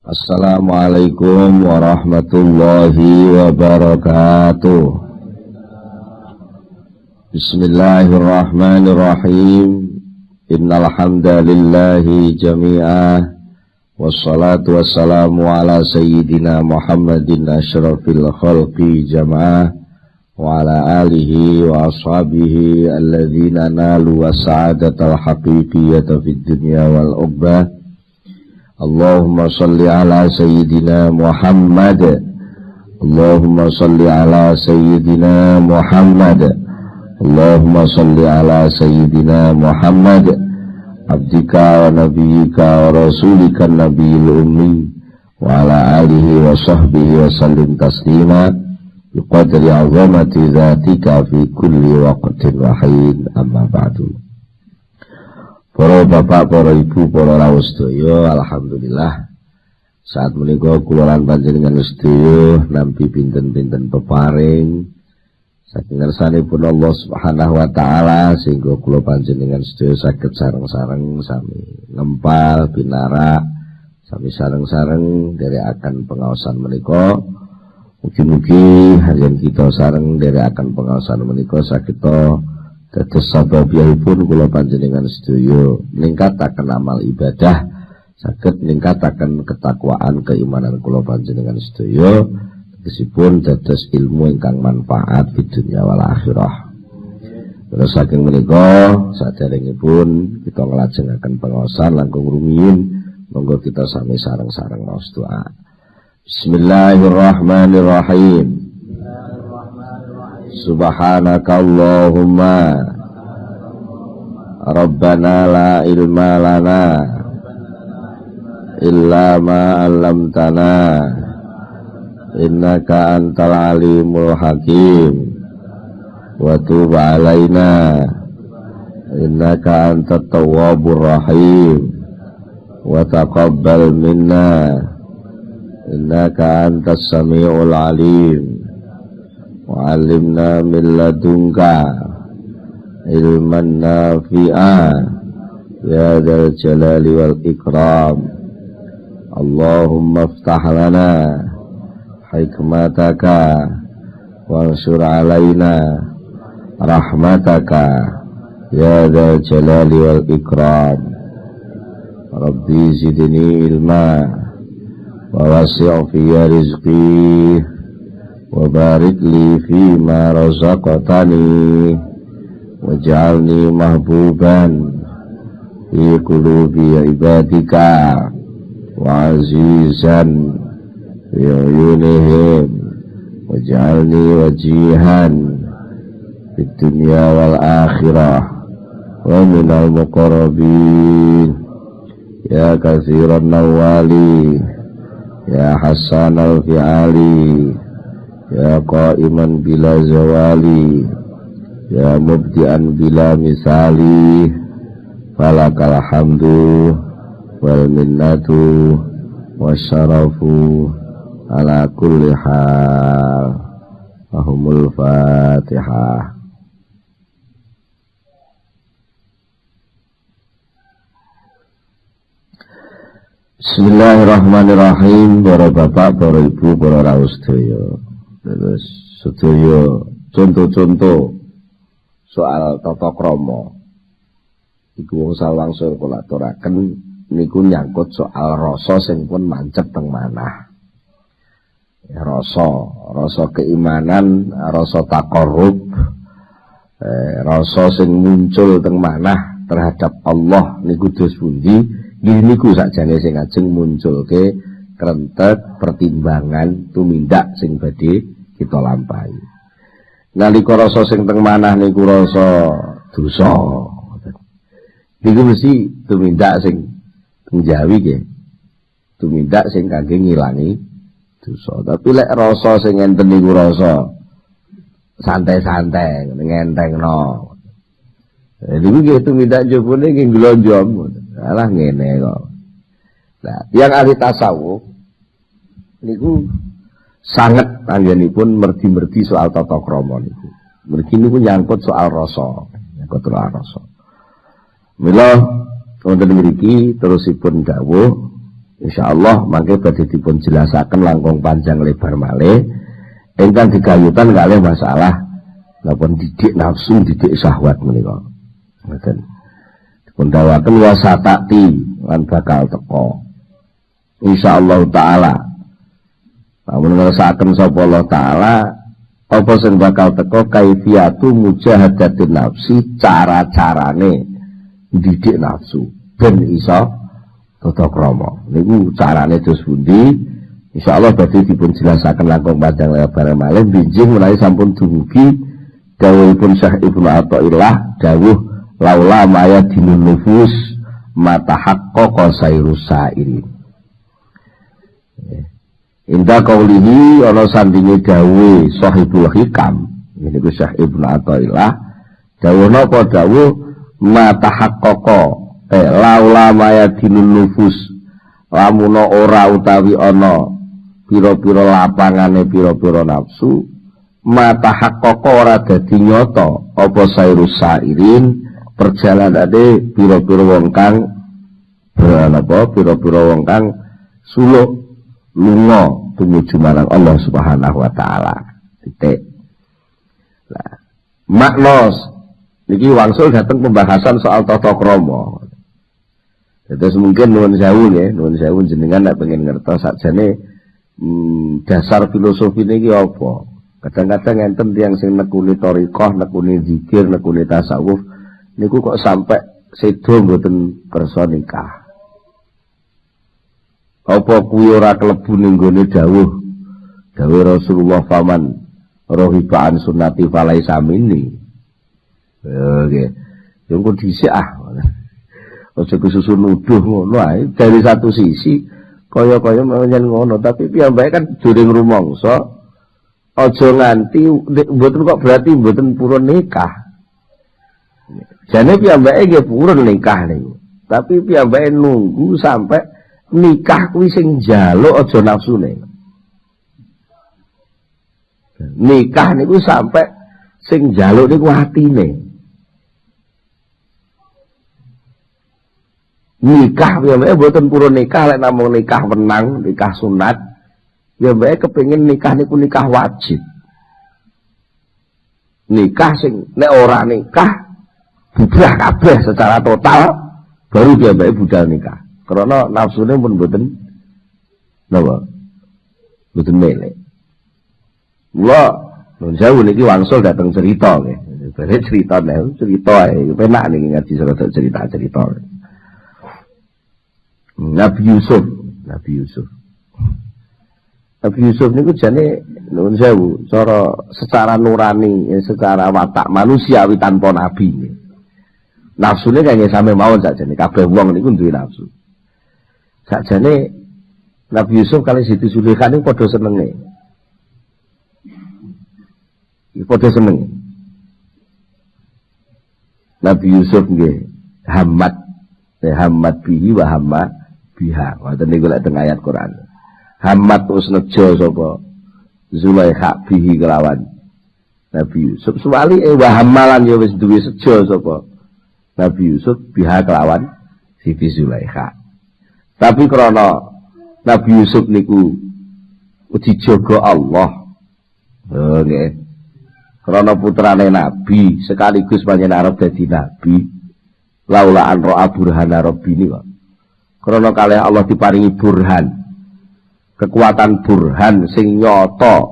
Assalamualaikum warahmatullahi wabarakatuh. Bismillahirrahmanirrahim. Innal hamdalillahi jami'ah. Wassalatu wassalamu ala sayyidina Muhammadin asyrafil khalqi jama'ah wa ala alihi wa ashabihi alladzina nalu was-sa'adatal haqiqiyyata fid dunya wal ukhbah. Allahumma salli ala sayyidina Muhammad. Allahumma salli ala sayyidina Muhammad. Allahumma salli ala sayyidina Muhammad abdika wa nabiyyika wa rasulika nabiyil ummi wa ala alihi wa sahbihi wa sallim taslima biqadri azamati dzatika fi kulli waqtin wa hin, amma ba'du. Para bapak, para ibu, para rawuh sedaya, alhamdulillah saat menika kula lan panjenengan sedaya nampi pinten-pinten peparing saking ngersanipun Allah Subhanahu wa taala sehingga kula panjenengan sedaya saged sareng-sareng sami ngempal binarak sami sareng-sareng nderekaken pengaosan menika. Mugi-mugi harian kita sareng nderekaken pengaosan menika saged dados sababipun kula panjenengan sedaya ningkataken amal ibadah, saged ningkataken ketakwaan keimanan kula panjenengan sedaya, tegesipun dados ilmu ingkang manfaat di dunia wal akhirah. Terus saking menika saderengipun kita nglajengaken pengaosan langkung rumiyin, monggo kita sami sareng-sareng maos doa. Bismillahirrahmanirrahim. Subhanaka Allahumma Rabbana la ilma lana illa ma 'allamtana innaka antal alimul hakim wa tub 'alaina innaka antat tawwabur rahim wa taqabbal minna innaka antas samiul alim wa 'allimna min ladunka ilman nafi'a ya dzal jalali wal ikram. Allahumma iftah lana hikmataka wansur alaina rahmataka ya dzal jalali wal ikram. Rabbi zidni ilma wa wasi' fi rizqi wa barik li fima razaqtani waj'alni mahbuban fi qulubi ibadika wa azizan fi uyunihim waj'alni wajihan fid dunya wal akhirah wa minal muqarrabin ya katsiran nawali ya hasanal fi'ali ya qa'iman bila zawali ya mubdi'an bila misali falakal hamdu wal minnatu wasyarafu ala kulli hal. Ahumul Fatihah. Bismillahirrahmanirrahim. Para bapak, para ibu, para rawuh sedaya. Terus sedaya contoh-contoh soal tata krama iku wong salwangsul kula aturaken niku nyangkut soal rasa sing pun mancep teng manah. Ya, rasa keimanan, rasa taqarrub, rasa sing muncul teng manah terhadap Allah niku dos pundi? Nggih niku sakjane sing ajeng munculke krentek pertimbangan tumindak sing badhe kita lampahi. Nalika rasa sing teng manah niku rasa dosa. Niku mesti tumindak sing njawi nggih. Tumindak sing kangge ngilangi dosa. Tapi lek rasa sing enten niku rasa santai-santai, ngentengno. Niku nggih tumindak jebone nggih glonjong. Alah ngene kok. Nah, yang ahli tasawuf niku sangat anggenipun merdi-merdi soal tata krama niku. Mergi niku nyangkut soal rasa, nyangkut soal rasa. Mila wonten mriki terusipun dawuh Insyaallah mangke badhe dipun jelasaken langkung panjang lebar malih ingkang digayutan kalih masalah napa didik nafsu didik syahwat menika. Ngoten. Dipun dawaken wasatati lan bakal teka. Insyaallah taala. Lamun ngersakaken sapa Allah taala apa sing bakal teka kaifiyatu mujahadatin nafsi cara-carane didik nafsu ben iso tata krama niku carane dos pundi insyaallah badhe dipun jelasaken langkung panjang lebar malih binjing menawi sampun dumugi dawuhipun Syekh Ibnu Athaillah dawuh laula maya dinun nufus mata haqqaqa sairus sairin inda qaulihi ana sandinge dawuh Shahibul Hikam niku Syekh Ibnu Athaillah dawuh napa dawuh mata haqqaqa laula maya dinun nufus lamuna ora utawi ana pira-pira lapangane pira-pira nafsu mata haqqaqa ora dadi nyata apa sairus sairin perjalanane pira-pira wong kang berapa pira-pira wong kang suluk lunga tumuju marang Allah Subhanahu wa taala titik. Nah makna niki wangsul dateng pembahasan soal tata krama. Terus mungkin nuwun sewu jenengan nek pengen ngertos sakjane dasar filosofi niki apa. Kadang-kadang enten tiyang sing nekuni thariqah, nekuni zikir, nekuni tasawuf niku kok sampai sedo mboten kersa nikah. Apa kuwi ora klebu ning gone dawuh Rasulullah faman rohibaan sunnati falaisa minni. Nggih. Yo kok dhisik aja kesusu nuduh ngono ae dari satu sisi kaya-kaya menyen ngono tapi piyambake kan durung rumangsa aja nganti mboten kok berarti mboten purun nikah jane piyambake nggih purun nikah niku tapi piyambake nunggu sampai nikah kuwi sing njaluk aja nafsune nikah niku sampai sing njaluk niku atine nikah ya mbak mboten purun nikah lek namung nikah menang nikah sunat ya mbak kepengin nikah niku nikah wajib nikah sing nek ora nikah bubrah kabeh secara total baru dia mbak budal nikah karena nafsune pun mboten napa mboten melek mula nun sewu niki wangsul dateng cerita nggih bare cerita ae penak niki ngaji cerita Nabi Yusuf niku jane nuwun sewu cara secara nurani secara watak manusiawi tanpa nabi nafsune kaya sampe mawon sakjane kabeh wong niku duwe nafsu sakjane Nabi Yusuf kali Siti Zulaikha niku padha senenge Nabi Yusuf nggih hamad bihi wa hamma biha. Wonten niku lek teng ayat Quran. Hamad terus nejo sapa Zulaikha bihi kelawan Nabi Yusuf. Suwali wa hammalan ya wis duwe sejo sapa Nabi Yusuf biha kelawan Siti Zulaikha. Tapi krana Nabi Yusuf niku dijaga Allah. Nggih. Krana putrane Nabi sekaligus panjenengan arep dadi nabi. Laula an ra'a burhana rabbini kok. Krana kalih Allah diparingi burhan. Kekuatan burhan sing nyata.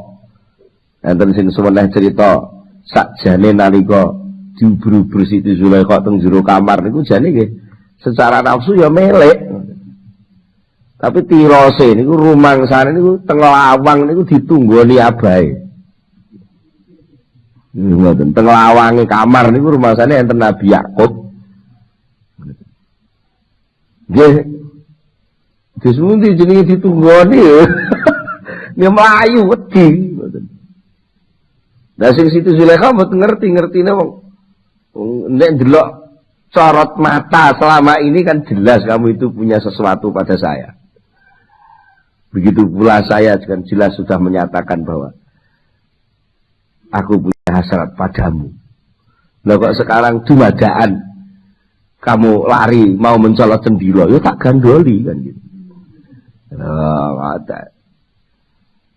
Enten sing seweneh cerita sakjane nalika diubur-ubur Siti Zulaikha teng jero kamar niku jane nggih secara nafsu ya melek. Tapi tirose niku rumangsane niku teng lawang niku ditunggoni abahe. Ngoten teng lawange kamar niku rumangsane enten Nabi Yakub. Nggih. Disundi jenenge ditunggoni ya. Dia mlayu wedi. Lah sing Siti Zulaikha mboten ngerti-ngertine wong. Nek ndelok corot mata selama ini kan jelas kamu itu punya sesuatu pada saya. Begitu pula saya kan jelas sudah menyatakan bahwa aku punya hasrat padamu. Lah kok sekarang dumadaan kamu lari mau mencolot cendilo, ya tak gandoli kan gitu. Ada.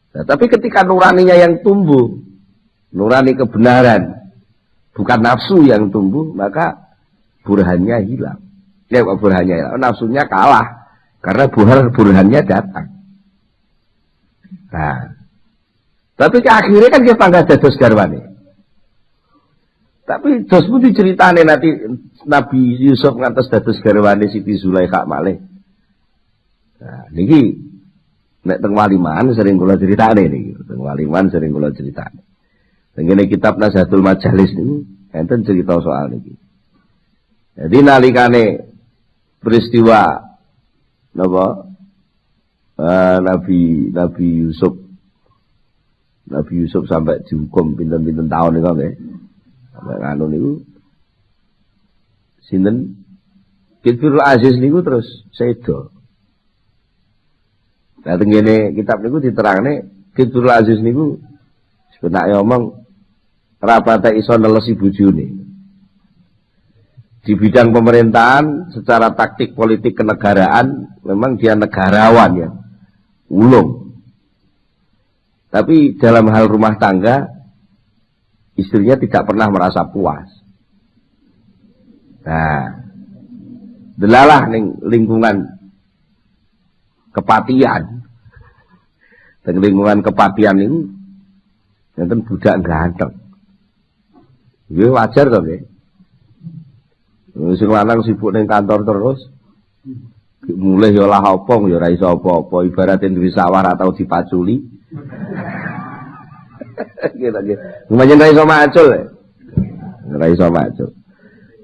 Nah, tapi ketika nuraninya yang tumbuh, nurani kebenaran, bukan nafsu yang tumbuh, maka burhannya hilang. Ya, burhannya hilang. Nafsunya kalah karena burhannya datang. Nah, tapi akhirnya kan dia panggah dados garwane. Tapi dos pun diceritane nanti Nabi Yusuf ngantos dados garwane Siti Zulaikha malih. Nah, niki nek teng Waliman sering kula critakne niki, teng Waliman sering kula critakne. Teng ngene kitab Nazhatul Majalis niku enten cerita soal niki. Jadi nalikane peristiwa napa Nabi Yusuf sampai dihukum pinten-pinten tahun niku nggih. Sampai anu niku sinten Kitfirul Aziz niku terus sedo. Nah tengene kitab niku diterangne Kitfirul Aziz niku sebenarnya ngomong rapate iso nelesi bojone. Di bidang pemerintahan secara taktik politik kenegaraan memang dia negarawan ya. Ulung. Tapi dalam hal rumah tangga istrinya tidak pernah merasa puas. Nah, delalah ning lingkungan kepatian. Dan lingkungan kepatian itu enten budak ganteng. Ya wajar to nggih. Sing lanang sibuk ning kantor terus. Mulai ya lah opong ya ora iso apa-apa, ibarat duwe sawah ora tau dipaculi. Gitu. Lumayan ra iso macul. Ra iso macul.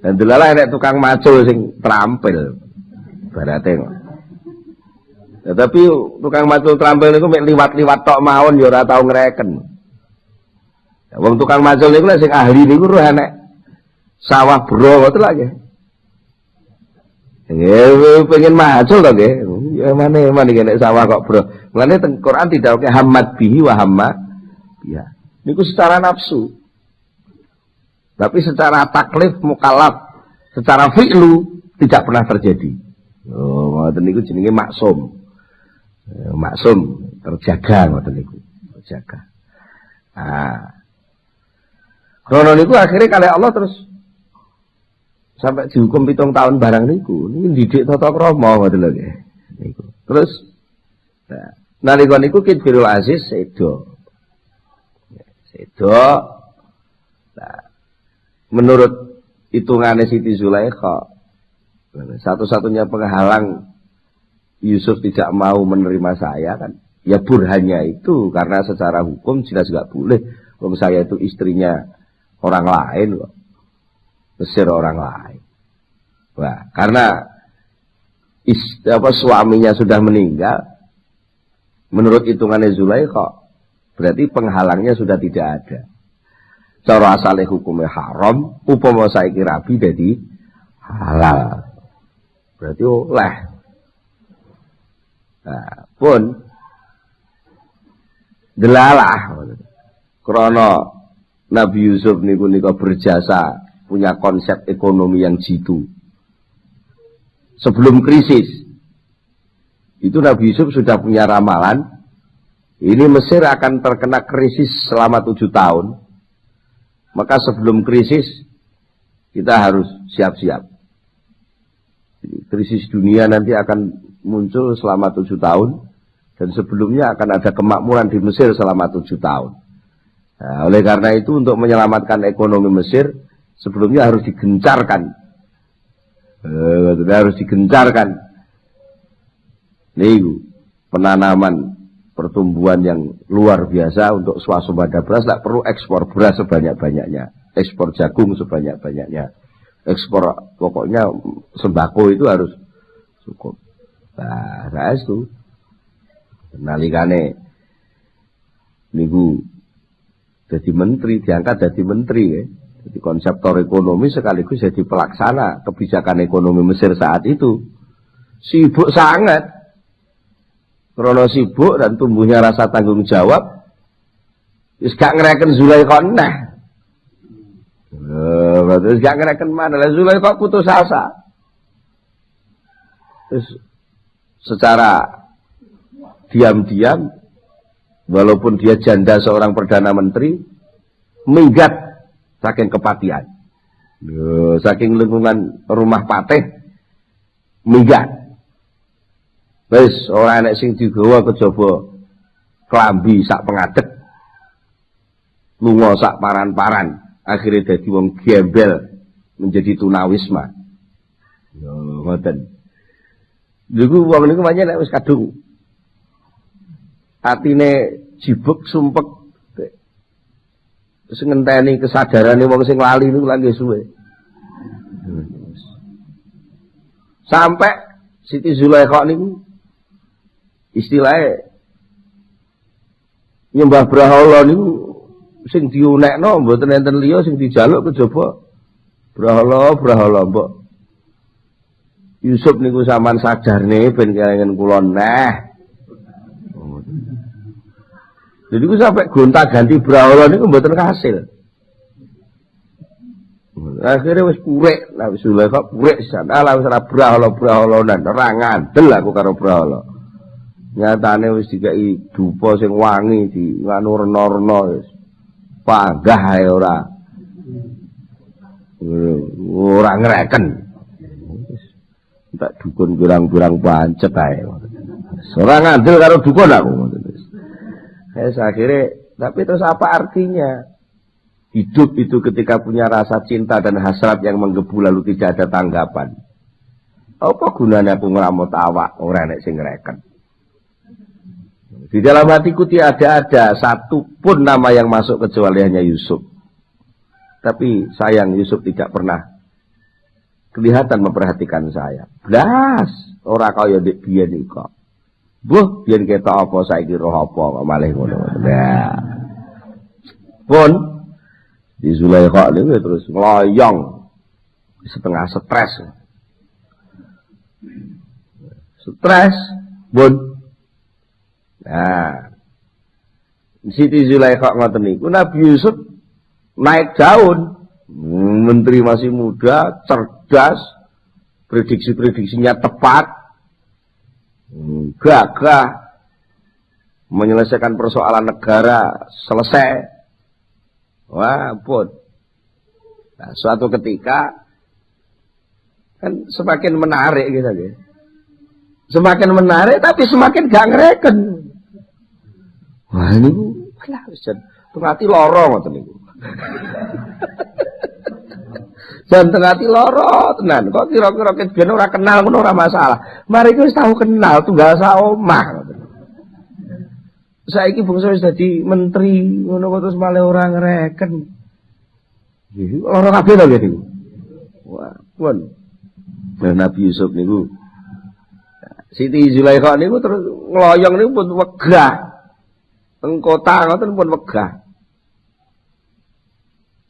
Dan delalah nek tukang macul sing terampil. Ibarate kok. Ya, tapi tukang macul terampil niku mek liwat-liwat tok mawon ya ora tau ngreken. Ya, wong tukang macul niku lek sing ahli niku roh enek sawah bro ngoten lho nggih. Nggih pengen macul to nggih. Ya mane nek sawah kok bro. Mulane teng Quran tidak oke hamad bihi wa hamma. Ya. Niku secara nafsu. Tapi secara taklif mukallaf, secara fi'lu tidak pernah terjadi. Oh, ngoten niku jenenge maksum. Maksum terjaga ngoten niku, terjaga. Ah. Krono niku akhirnya kali Allah terus sampai dihukum 7 tahun barang niku. Niki didik tata krama ngoten lho nggih. Niku. Terus nalika niku Kitfirul Aziz sedo. Nah, menurut hitungannya Siti Zulaikha, satu-satunya penghalang Yusuf tidak mau menerima saya kan, ya burhannya itu karena secara hukum jelas nggak boleh. Kalau saya itu istrinya orang lain kok, Mesir orang lain. Wah, karena suaminya sudah meninggal, menurut hitungannya Zulaikha. Berarti penghalangnya sudah tidak ada. Cara asale hukumnya haram, upama saiki rabi dadi halal. Berarti oleh. Nah, pun delalah. Krana Nabi Yusuf niku berjasa punya konsep ekonomi yang jitu. Sebelum krisis itu Nabi Yusuf sudah punya ramalan. Ini Mesir akan terkena krisis selama 7 tahun. Maka sebelum krisis kita harus siap-siap. Krisis dunia nanti akan muncul selama 7 tahun. Dan sebelumnya akan ada kemakmuran di Mesir selama 7 tahun. Nah, oleh karena itu untuk menyelamatkan ekonomi Mesir sebelumnya harus digencarkan. Harus digencarkan. Nih, penanaman pertumbuhan yang luar biasa untuk swasembada beras. Tak perlu ekspor beras sebanyak-banyaknya, ekspor jagung sebanyak-banyaknya, ekspor pokoknya sembako itu harus cukup. Nah, saya itu nalikane niku jadi menteri, diangkat jadi menteri ya. Jadi konseptor ekonomi sekaligus jadi pelaksana kebijakan ekonomi Mesir saat itu. Sibuk sangat. Krono sibuk dan tumbuhnya rasa tanggung jawab. Wis gak ngereken Zulaikha neh. Terus gak ngereken mana lah Zulaikha putus asa. Terus secara diam-diam, walaupun dia janda seorang perdana menteri, minggat saking kepatian. Saking lingkungan rumah patih, minggat. Wis ora enek sing digawa kejaba klambi sak pengadeg. Lunga sak paran-paran, akhirnya dadi wong gembel, menjadi tunawisma. Yo ngoten. Niku wong niku pancen nek wis kadung atine jibuk sumpek terus ngenteni kesadarane wong sing lali niku lagi suwe. Sampai Siti Zulaikha niku istilahnya nyembah brahala niku sing diunekno mboten enten liya sing dijaluk kejaba brahala mbok Yusuf niku sampean sadarne ben kelingan kula neh. Jadi ku sampai gonta-ganti brahala niku mboten kasil. Akhirnya wis purek, lah wis Zulaikha purek sisan. Ala wis ora brahala-brahalanan, ora ngandel aku karo brahala. Nyatane wis dikai dupa sing wangi di nganu rena-rena wis. Panggah ae ora ngreken. Tak dukun pirang-pirang pancet ae. Ora ngandel karo dukun aku. Akhirnya, tapi terus apa artinya? Hidup itu ketika punya rasa cinta dan hasrat yang menggebu lalu tidak ada tanggapan. Apa gunanya aku ngramut awak ora nek sing ngreken? Di dalam hatiku tidak ada satu pun nama yang masuk kecuali hanya Yusuf. Tapi sayang Yusuf tidak pernah kelihatan memperhatikan saya. Blas, ora kaya ndek biyen iki kok. Buh, biyen ketok apa saiki roh apa kok malih ngono. Nah. Pun di Zulaikha niku terus ngloyong setengah stres. Stres, bun. Nah, Siti Zulaikha ngoten niku Nabi Yusuf naik daun. Menteri masih muda, cerdas, prediksi-prediksinya tepat, gagah, menyelesaikan persoalan negara selesai. Wah, pun. Nah, suatu ketika kan semakin menarik gitu ya. Semakin menarik tapi semakin gak ngereken. Wah, ini lah wis hati loro ngoten niku. Dan tengati loro tenan. Kok kira-kira ben ora kenal ngono ora masalah. Mari iki wis tau kenal tunggal sak omah. Saiki bangsa wis dadi menteri ngono kok terus malah ora ngreken. Nggih, ora kabeh to nggih niku. Wah, pun. Nabi Yusuf niku Siti Zulaikha niku terus ngloyong niku pun wegah. Teng kota ngoten pun wegah.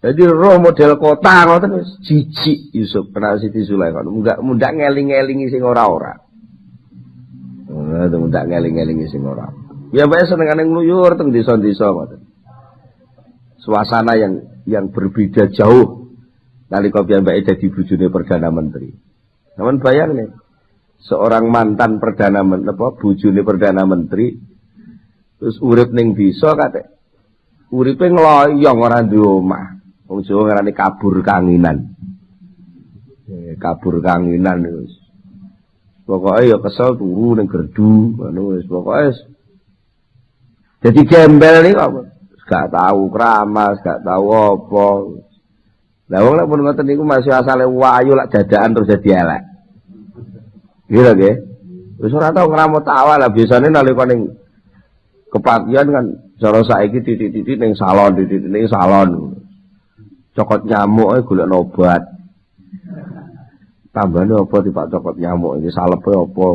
Jadi roh model kota ngoten wis jijik Yusuf kenal Siti Zulaikha. Mundak ngeling-elingi sing ora-ora. Mundak ngeling-elingi sing ora. Ya bae senengane ngluyur teng desa-desa ngoten. Suasana yang berbeda jauh nalika piyambake dadi bojone perdana menteri. Namun bayang nih, seorang mantan perdana menteri apa bojone perdana menteri terus urip ning desa kate. Uripe ngloyong ora duwe omah. Wong Jawa ngarani kabur kanginan. Kabur kanginan wis. Pokoke ya kesel turu ning gerdu, ngono wis pokoke. Jadi gembel niku apa? Gak tahu kramas, gak tahu apa. Lah wong nek pun ngoten niku masih asale wayu lak dadaan terus dadi elek. Gitu nggih. Wis ora tau ngramut awal lah biasane nalika ning kepatian kan cara saiki titik-titik ning salon, titik-titik ning salon. Cokot nyamuk golek obat. Tambane apa tipak cokot nyamuk iki salepe apa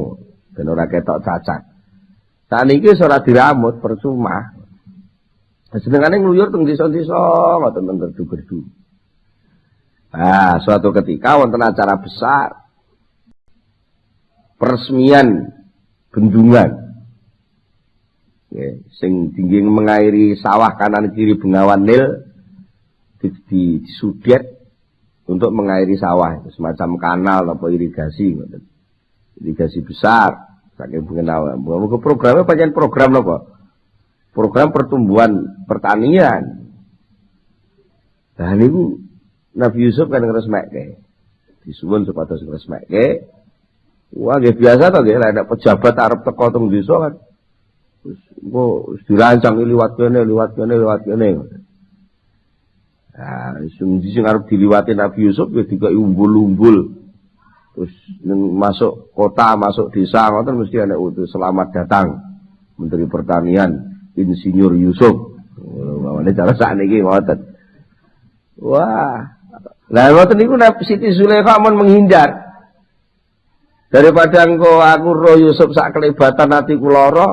ben ora ketok cacat. Saniki ora diramut percuma. Senengane ngluyur teng desa-desa ngoten teng gerdu-gerdu. Nah, suatu ketika wonten acara besar peresmian bendungan. Sing tinggi mengairi sawah kanan kiri Bengawan Nil disudet untuk mengairi sawah, semacam kanal atau irigasi besar saking pengen awakmu. Programnya pancen program napa? Program pertumbuhan pertanian. Nah niku Nabi Yusuf kan ngresmekke. Disuwun supados ngresmekke. Wah, nggih biasa to nggih, ada pejabat arep teko teng desa kan. Terus engko dirancang liwat kene. Nah, sing arep diliwati Nabi Yusuf ya dikai umbul-umbul. Terus masuk kota, masuk desa ngoten mesti ana utus selamat datang Menteri Pertanian Insinyur Yusuf. Mawane cara sakniki ngoten. Wah. Lah ngoten niku Siti Zulaikha mun menghindar. Daripada engko aku roh Yusuf sak kelebatan atiku lara,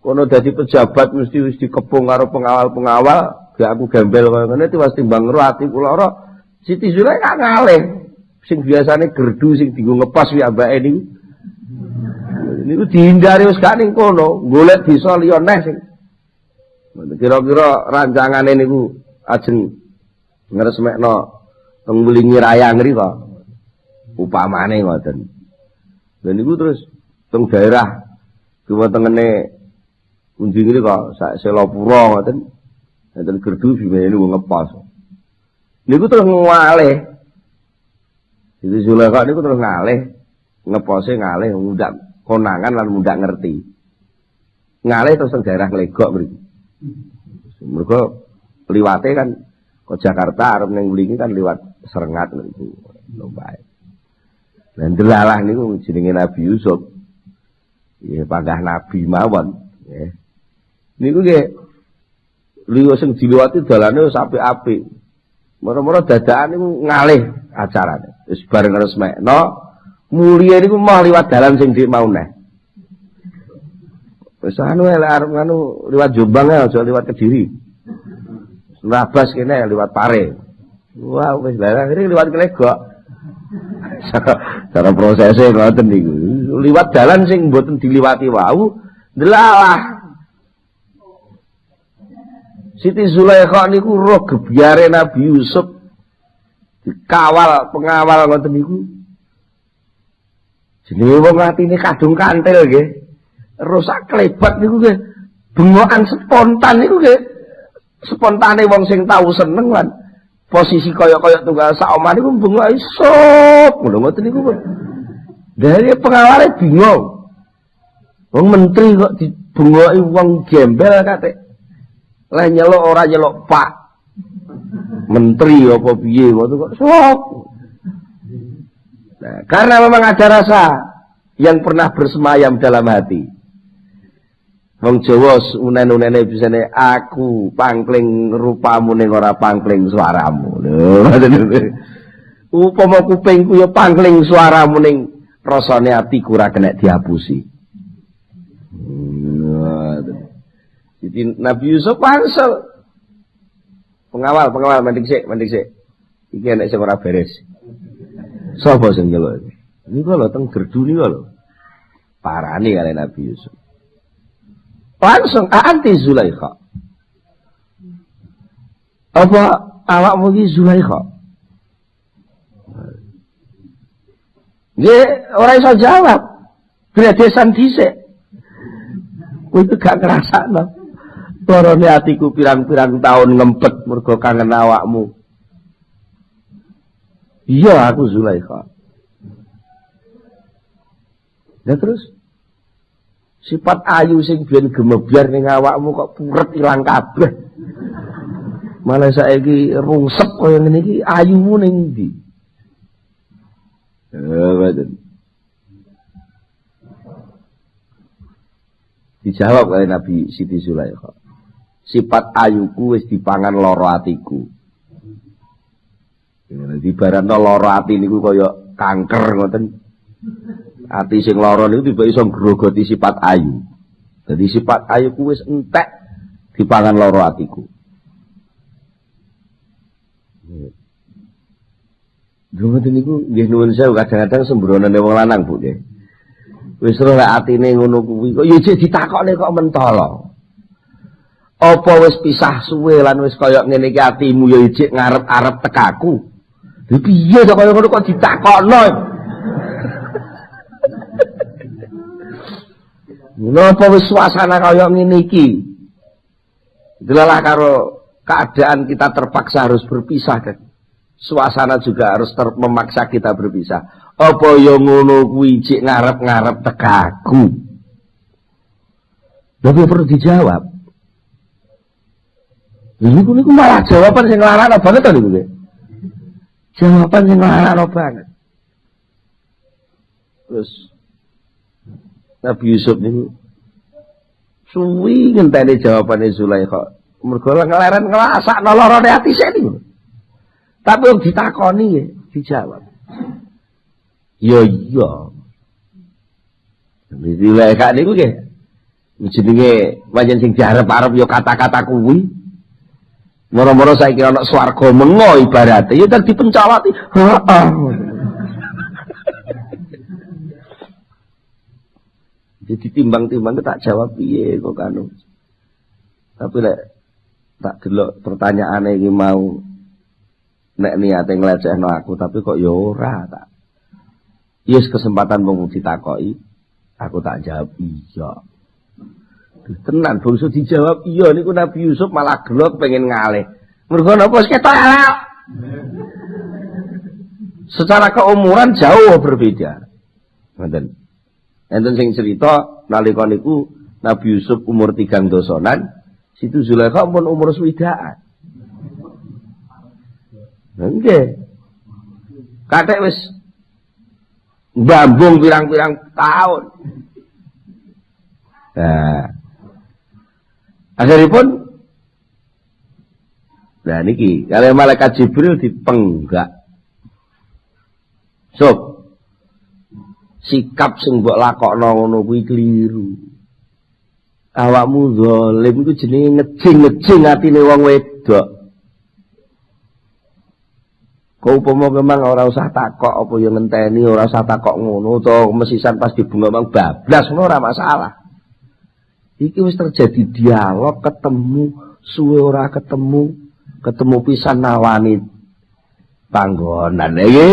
kono dadi pejabat mesti wis dikepung karo pengawal-pengawal, gak aku gembel kaya ngene wis timbang roh atiku lara. Siti Zulaikha ngalih. Sing biasane gerdu sing dienggo ngepas wi ambake niku. Niku dihindari wis gak ning kono, golek desa liya neh sing. Kira-kira rancangane niku ajeng ngresmekno teng Wulingi Raya ngrika. Upamane ngoten. Lha niku terus teng daerah kiwa tengene pundi niki kok sak Selopura ngoten. Enten gerdu bimene niku ngepas. Niku terus ngalih. Jadi Zulaikha niku terus ngalih, ngepose ngalih mundak konangan lan mundak ngerti. Ngalih terus teng daerah Nglegok mriki. Mergo liwate kan ke Jakarta arep ning Wulingi kan liwat Serengat niku. Lombae. Dan delalah niku jenenge Nabi Yusuf. Ya panggah nabi mawon, nggih. Niku nggih liya sing diliwati dalane wis apik-apik. Moro-moro dadakan niku ngalih acarane. Wis bareng resmekno, mulia niku mau liwat dalan sing dik mau neh. Wis anu arep anu liwat Jombang aja liwat Kediri. Surabaya kene liwat Pare. Wah wis lah akhire liwat Nglegok. Cara prosesnya ngoten niku. Liwat dalan sing mboten diliwati wau, delalah. Siti Zulaikha niku roh gebyare Nabi Yusuf dikawal pengawal ngoten niku. Jenenge wong atine kadung kantil nggih. Rusak klebat niku nggih. Bengokan spontan niku nggih. Spontane wong sing tau seneng lan posisi kaya-kaya tunggal sak omah niku bengok isop. Lho ngoten niku. Dari pengawale bingung. Wong menteri kok dibengoki wong gembel kate. Lah nyelok ora nyelok Pak. Menteri apa piye ngono kok sok. Nah, karena memang ada rasa yang pernah bersemayam dalam hati. Wong Jawa unen-unene bisane aku pangkling rupamu ning ora pangkling suaramu. Lho, upama kupingku ya pangkling suaramu ning rasane atiku ora kena dihapusi. Jadi Nabi Yusuf pansel. Pengawal mandik sik. Iki enek sing ora beres. Sapa sing nyeluk iki? Niku lho teng gerdu niku lho. Parani kali Nabi Yusuf. Langsung anti Zulaikha. Apa awakmu iki Zulaikha? Nggih, ora iso jawab. Gredesan dhisik. Kuwi gak ngrasakno. Lorone atiku pirang-pirang tahun ngempet mergo kangen awakmu. Iya aku Zulaikha. Lah terus sifat ayu sing biyen gemebyar ning awakmu kok puret ilang kabeh. Malah saiki rungsep kaya ngene iki ayumu ning ndi? Dijawab oleh Nabi Siti Zulaikha. Sifat ayuku wis dipangan lara atiku. Di barana lara ati niku kaya kanker ngoten. Ati sing lara niku tiba iso grogoti sifat ayu. Jadi sifat ayuku wis entek dipangan lara atiku. Ngoten niku nggih nuwun sewu kadang-kadang sembronane wong lanang Bu nggih. Wis roh lek atine ngono kuwi kok ya jek ditakokne kok mentolo. Apa wis pisah suwe lan wis kaya ngene iki atimu ya jek ngarep-arep tekaku. Lha piye to kaya ngono kok ditakokno. Napa wis suasana kaya ngene iki? Delalah karo keadaan kita terpaksa harus berpisah kan. Suasana juga harus memaksa kita berpisah. Apa ya ngono kuwi cik ngarep-ngarep tegaku? Tapi perlu dijawab. Niku malah jawaban sing larang banget to niku. Jawaban sing larang banget. Terus Nabi Yusuf niku suwi ngenteni jawabane Zulaikha. Mergo ngeleren ngelasakno lorone ati sik niku. Tapi wong ditakoni ya dijawab. Ya iya. Zulaikha niku nggih jenenge pancen sing diarep-arep ya kata-kata kuwi. Moro-moro saiki ana swarga mengo ibarate ya tak dipencawati. Heeh. Jadi timbang-timbang tak jawab piye kok kanu. Tapi lek tak delok pertanyaane iki mau nek niate nglecehno aku tapi kok ya ora tak. Yes kesempatan wong ditakoki, aku tak jawab iya. Tenan bangsa dijawab iya niku Nabi Yusuf malah gelot pengen ngalih. Mergo napa ketok elek. Secara keumuran jauh berbeda. Ngoten. Enten sing cerita nalika niku Nabi Yusuf umur 3 dosonan, situ Zulaikha pun umur 20. Nggih. Kathek wis mbambung pirang-pirang tahun. Nah. Akhiripun nah niki kali malaikat Jibril dipenggak. Sob sikap sing mbok lakokno ngono kuwi kliru. Awakmu zalim iku jenenge ngejing-ngejing atine wong wedok. Kok upama memang ora usah takok apa ya ngenteni, ora usah takok ngono to, mesisan pas dibunga mang bablas ngono ora masalah. Iki wis terjadi dialog, ketemu, suwe ora ketemu, ketemu pisan nawani panggonan. Iki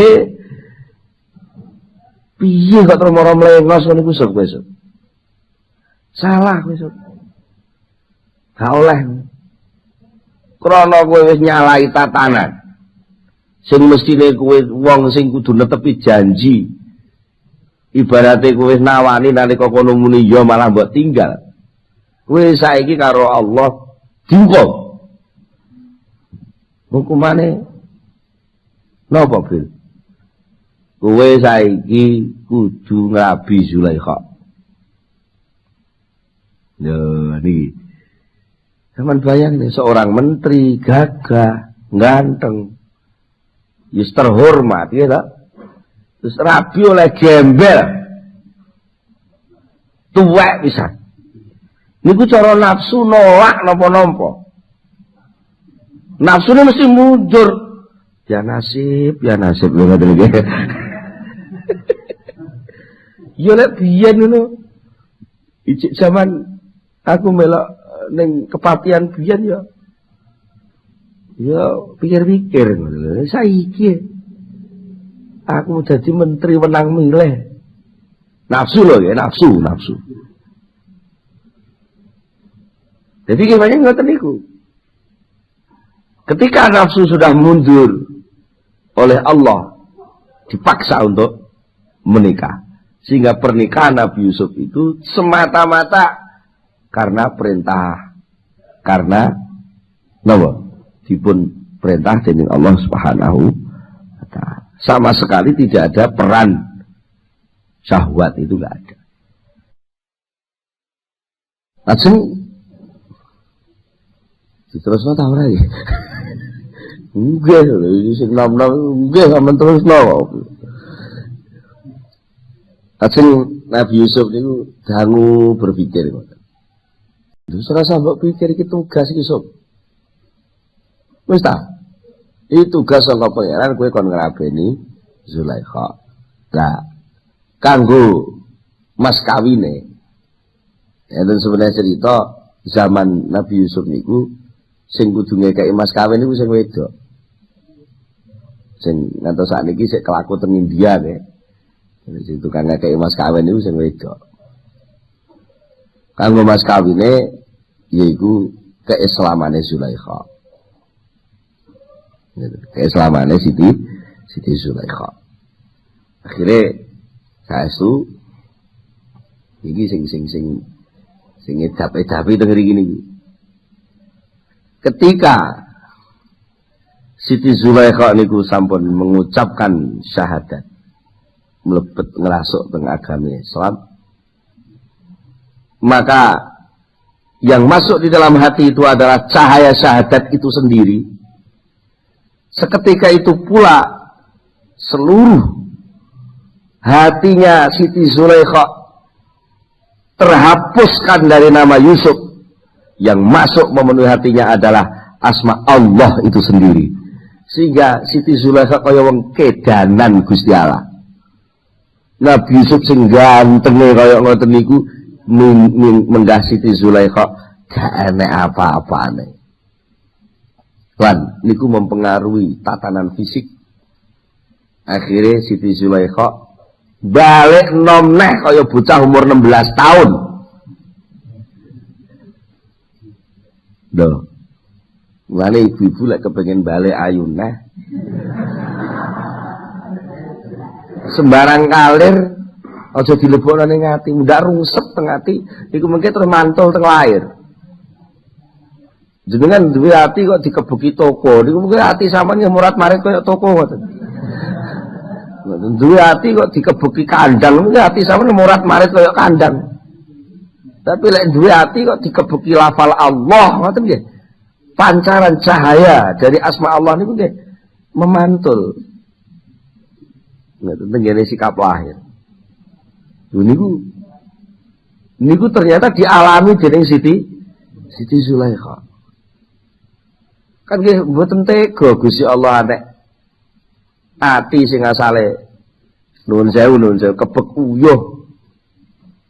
piye kok terus moro mlengos ngono iku sok besok. Salah kowe sok. Gak oleh. Krana kowe wis nyalahi tatanan. Sing mestine kowe wong sing kudu netepi janji. Ibarate kowe wis nawani nalika kono muni ya malah mbok tinggal. Kowe saiki karo Allah dihukum. Hukumane napa, Bil? Kowe saiki kudu ngrabi Zulaikha. Lho niki. Sampeyan bayangin seorang menteri gagah, ganteng, wis terhormat ya ta. Terus rabi oleh gembel. Tuwek pisan. Niku cara nafsu nolak napa-napa. Nafsune mesti mundur. Ya nasib lho ngoten iki. Yo lek biyen ngono. Ijik zaman aku melok ning kepatihan biyen ya. Ya pikir-pikir ngono. Saiki aku dadi menteri wenang milih. Nafsu lho ya, nafsu. Jadi gimana ngoten niku. Ketika nafsu sudah mundur oleh Allah, dipaksa untuk menikah. Sehingga pernikahan Nabi Yusuf itu semata-mata karena perintah, karena napa? Dipun perintah dening Allah Subhanahu wa taala. Sama sekali tidak ada peran syahwat, itu enggak ada. Lajeng diterusno ta ora ya? Nggih lho, sing nom-nom nggih sampeyan terusno. Lajeng Nabi Yusuf niku dangu berpikir ngoten. Terus rasa mbok pikir iki tugas iki, Sob. Wis ta? Iki tugas saka pangeran kowe kon ngrabeni Zulaikha. Lah, kanggo mas kawine. Enten sebenarnya cerita zaman Nabi Yusuf niku sing kudu ngekeki mas kawin niku sing wedok. Sing ngantos sakniki sik kelaku teng India nggih. Sing tukang ngekeki mas kawin niku sing wedok. Kanggo mas kawine yaiku keislamannya Zulaikha. Keislamannya Siti Zulaikha. Akhirnya saestu iki sing edap-edapi teng mriki niku. Ketika Siti Zulaikha niku sampun mengucapkan syahadat, mlebet ngerasuk teng agama Islam, maka yang masuk di dalam hati itu adalah cahaya syahadat itu sendiri. Seketika itu pula seluruh hatinya Siti Zulaikha terhapuskan dari nama Yusuf. Yang masuk memenuhi hatinya adalah asma Allah itu sendiri. Sehingga Siti Zulaikha kaya wong kedanan Gusti Allah. Nabi Yusuf sing gantenge kaya ngoten niku menggah Siti Zulaikha gak enek apa-apane. Lan niku mempengaruhi tatanan fisik. Akhirnya Siti Zulaikha balik nom neh kaya bocah umur 16 tahun. Loh. Mulane ibu-ibu lek kepengin balik ayu neh. Sembarang kalir aja dilebokno ning ati, ndak rungsep teng ati, iku mengke terus mantul teng lair. Jenengan duwe ati kok dikebuki toko, niku mengke ati sampean ya murat marit koyo toko ngoten. Duwe ati kok dikebuki kandang, mengke ati sampean murat marit koyo kandang. Tapi lek duwe ati kok dikebuki lafal Allah ngoten nggih. Pancaran cahaya dari asma Allah niku nggih memantul. Ngoten ngene sikap lahir. Niku ternyata dialami dening Siti Zulaikha. Kan nggih mboten tega Gusti Allah nek ati sing asale nuwun sewu kebek uyuh.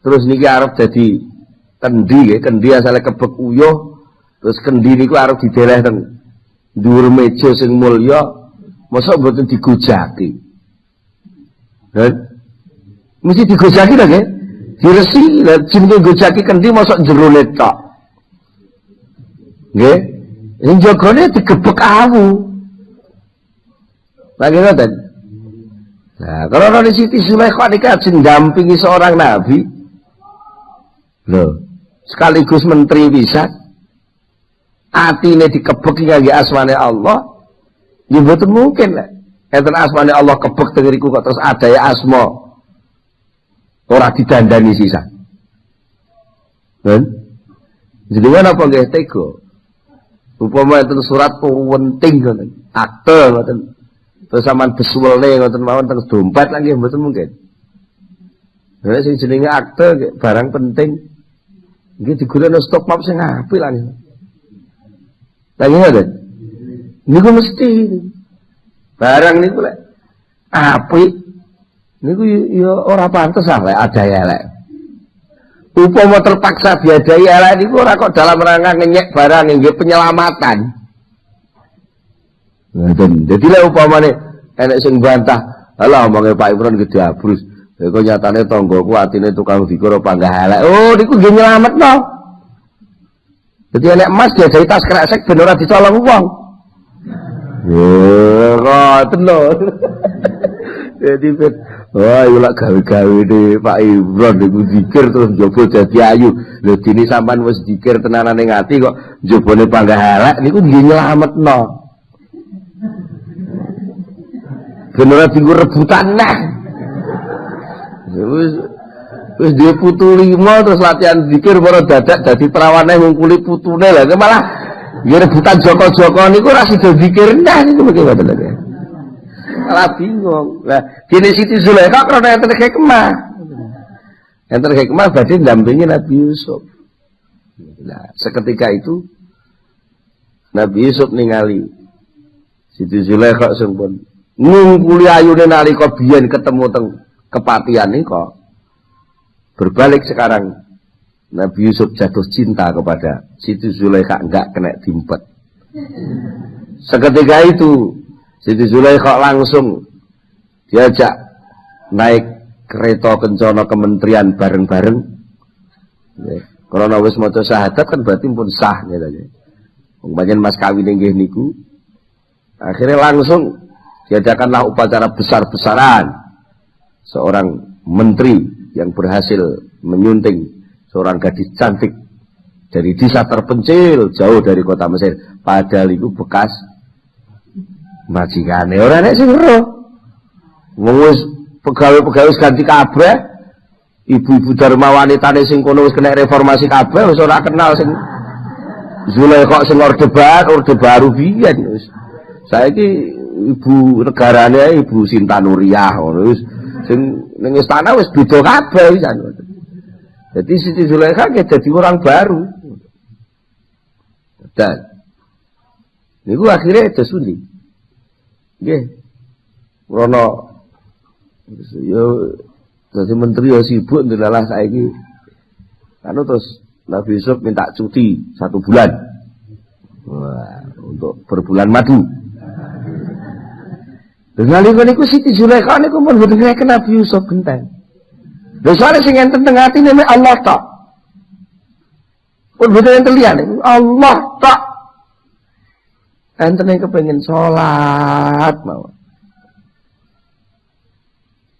Terus niki arep dadi kendi nggih, kendi asale kebek uyuh, terus kendi niku arep dideleh teng dhuwur meja sing mulya, mosok mboten digojaki. Mesti digojaki ta nggih? Diresi, lha jenenge gojaki kendi mosok jerone tok. Nggih? Sing jagone digebek awu. Lagi ngoten. Nah, kalau ada Siti Zulaikha niki ajeng dampingi seorang nabi. Loh, sekaligus menteri bisa. Atine dikebeki kangge asmane Allah. Ya mboten mungkin lah. Enten asmane Allah kebek teng riku kok terus ada ya asma. Ora didandani sisa. Kan? Jadi apa nggih tega? Upama enten surat penting ngoten, akte ngoten. Terus sampean besuwele ngoten mawon terus dompet lagi mboten mungkin. Nek sing jenenge akte barang penting nggih digolekno stok map sing apik lah niku. Lagi ngoten. Niku mesti barang niku lek apik niku ya ora pantes ah lek ada elek. Upama terpaksa biadai elek niku ora kok dalam rangka ngenyek barang nggih penyelamatan. Ngoten. Dadi lek upamane enek sing bantah, "Alah omonge Pak Imron gede abrus." Lha kok nyatane tanggoku atine tukang dikira panggah elek. Oh, niku nggih nyelametno. Dadi enek emas diajai tas kresek ben ora dicolong wong. Ngoten lho. Jadi wah lak gawe-gawe ne Pak Imron niku zikir terus njaba dadi ayu. Lho dene sampean wis zikir tenanan ning ati kok njabane panggah elek niku nggih nyelametno. Ben ora dienggo rebutan nah. Wis dia putu 5 terus latihan zikir para dadak dadi perawane ngungkuli putune lha malah ya rebutan Joko-Joko niku ora sida zikir nah niku mboten lho. Malah bingung. Lah dene Siti Zulaikha krana enten hikmah. Enten hikmah badhe ndampingi Nabi Yusuf. Nah, seketika itu Nabi Yusuf ningali Siti Zulaikha sing pun ngungkuli ayune nalika biyen ketemu teng kepatian nika. Berbalik sekarang Nabi Yusuf jatuh cinta kepada Siti Zulaikha, enggak kena dimpet. Seketika itu Siti Zulaikha langsung diajak naik kereta kencana kementerian bareng-bareng. Karena wis maca syahadat kan berarti pun sah ngene. Wong pancen mas kawin nggih niku. Akhirnya langsung diadakanlah upacara besar-besaran. Seorang menteri yang berhasil menyunting seorang gadis cantik dari desa terpencil jauh dari kota Mesir. Padahal itu bekas majikane. Ora nek sing ero. Wong wis pegawai-pegawai ganti kabeh. Ibu-ibu dharma wanitane sing kono wis kena reformasi kabeh wis ora kenal sing Zulaikha sing orde baru biyen wis. Saiki ibu negarane ibu Sinta Nuriyah ngono wis sing ning istana wis beda kabeh pisan. Jadi Siti Zulaikha dadi orang baru. Dan niku akhirnya desundi. Nggih. Rono yo dadi menteri ya sibuk ndelalah saiki. Anu terus Nabi Yusuf minta cuti 1 bulan. Wah, untuk berbulan madu. Dengan niku Siti Zulaikha niku mun mboten ngreken Nabi Yusuf genteng. Lha soalé sing enten teng atine mek Allah tok. Pun mboten enten liyane, Allah tok. Enten kepengin salat mawon.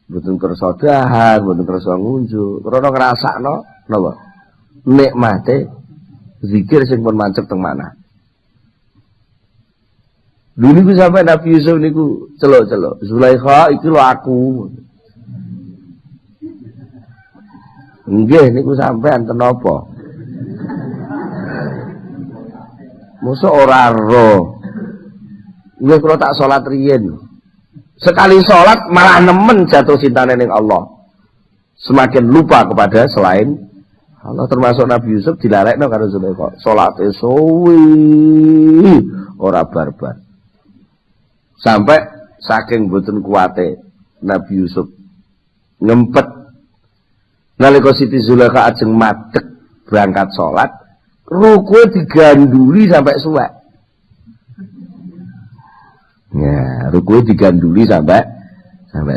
Mboten kersa dahar, mboten kersa ngunjuk, krana ngrasakno napa? Nikmate zikir sing pun mancep teng mana. Dulu niku sampai Nabi Yusuf niku celuk-celuk, Zulaikha iki lho aku. Nggih niku sampean ten napa? Mosok ora ro. Nggih kula tak salat riyin. Sekali salat malah nemen jatuh cintane ning Allah. Semakin lupa kepada selain Allah, termasuk Nabi Yusuf dilarekno karo Zulaikha. Salate suwi ora barbar. Sampai saking boten kuate Nabi Yusuf ngempet nalika Siti Zulaikha ajeng madhek berangkat salat, rukuke diganduli sampai suwek. Ya, rukuke diganduli sampai